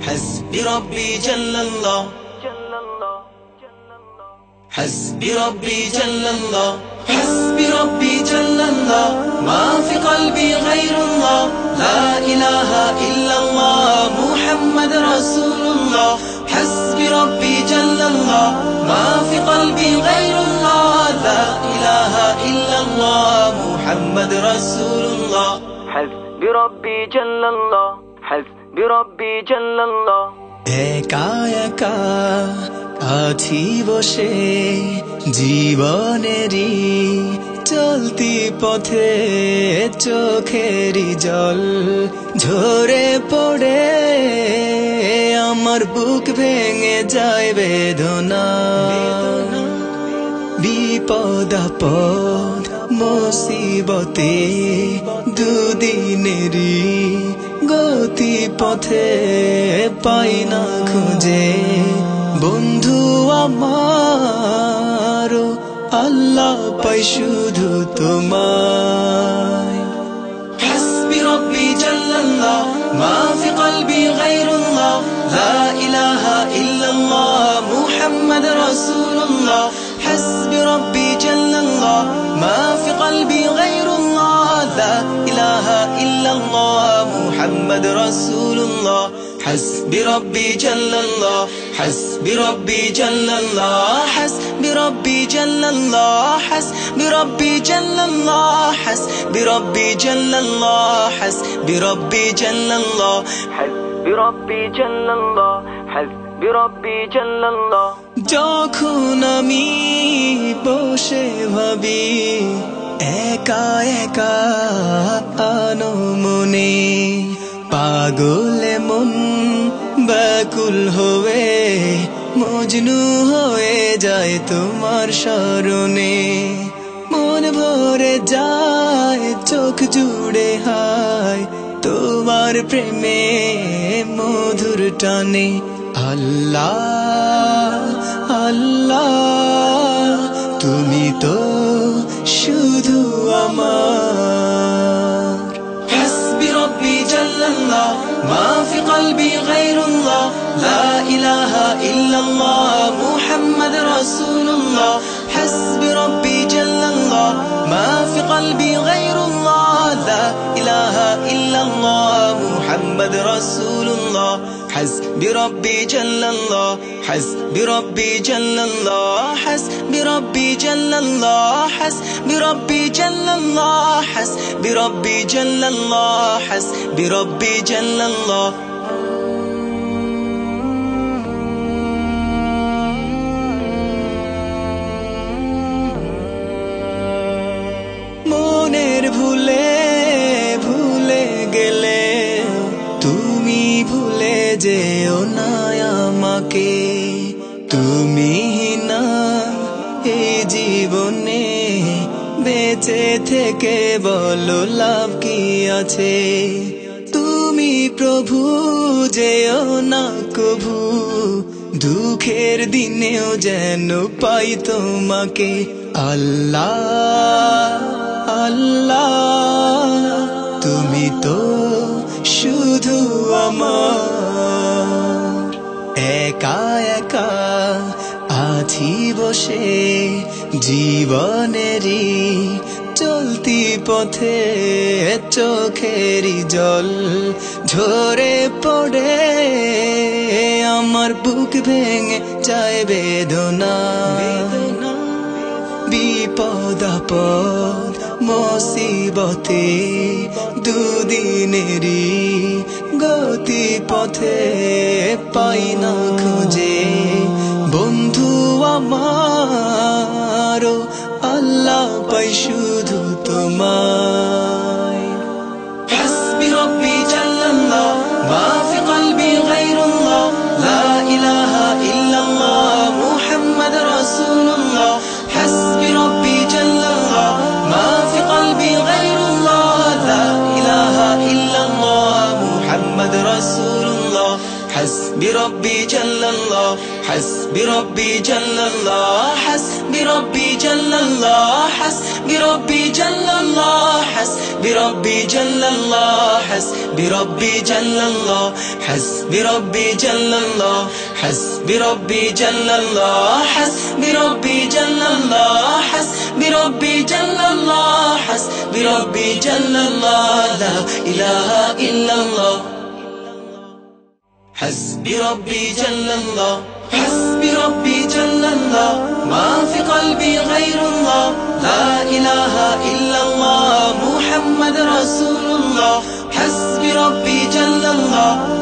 حسبي ربي جل الله، حسبي ربي جل الله، حسبي ربي جل الله، ما في قلبي غير الله، لا إله إلا الله محمد رسول الله. حسبي ربي جل الله، ما في قلبي غير الله، لا إله إلا الله محمد رسول الله. حسبي ربي جل الله، حسبي ربي جل الله। একা একা আছি বসে জীবনেরই চলতি পথে, চোখেরই জল ঝরে পড়ে আমার বুক ভেঙে যায় বেদনা। বিপদ আপদ মুসিবতে দুদিনেরই গতি পথে পাই না খুঁজে বন্ধু আমার, আল্লাহ পাই শুধু তোমায়। حسبي ربي جل الله، ما في قلبي غير الله، لا إله إلا الله محمد رسول الله. حسبي ربي جل الله، ما في قلبي غير الله، لا إله إلا الله محمد رسول الله. حسبي ربي جل الله، حسبي ربي جل الله، حسبي ربي جل الله، حسبي ربي جل الله، حسبي ربي جل الله، حسبي ربي جل الله، حسبي ربي جل الله، حسبي ربي جل الله। যখন আমি বসে ভাবি একা একা আনমনে, পাগলে মন ব্যাকুল হয়ে মজনু হয়ে যায় তোমার স্মরণে। মন ভরে যায় চোখ জুড়ে হায় তোমার প্রেমে মধুর টানে। আল্লাহ আল্লাহ তুমি তো শুধু আমার। حسبي ربي جل الله، ما في قلبي غير الله، لا إله إلا الله محمد رسول الله. حسبي ربي جل الله، ما في قلبي غير الله، لا إله إلا الله محمد رسول الله. حسبي ربي جل الله، حسبي ربي جل الله، حسبي ربي جل الله، حسبي ربي جل الله، حسبي ربي جل الله، حسبي ربي جل الله. মনের ভুলে ভুলে গেলে তুমি ভুলে যেও না আমাকে। তুমি না এই জীবনে বেঁচে থেকে বলো লাভ কি আছে। তুমি প্রভু যেও না কভু, দুঃখের দিনেও যেন পাই তোমাকে। আল্লাহ আল্লাহ তুমি তো শুধু আমার। একা একা আছি বসে জীবনেরই চলতি পথে, চোখেরই জল ঝরে পড়ে আমার বুক ভেঙে যায় বেদনা। বিপদ আপদ মুসিবতে দুদিনেরই গতি পথে পাই না খুঁজে বন্ধু আমার, আল্লাহ পাই শুধু তোমায়। حسبي ربي جل الله، ما في قلبي غير الله، لا إله إلا الله محمد رسول الله. حسبي ربي جل الله، ما في قلبي غير الله، لا إله إلا الله محمد رسول الله. حسبي ربي جل الله، حسبي ربي جل الله، حسبي ربي جل الله، حسبي حسبي ربي جل الله حسبي ربي جل الله حسبي ربي جل الله حسبي ربي جل الله حسبي ربي جل الله حسبي ربي جل الله حسبي ربي جل الله حسبي ربي جل الله لا إله إلا الله حسبي ربي جل الله حسبي ربي جل الله ما في قلبي غير الله لا إله إلا الله محمد رسول الله حسبي ربي جل الله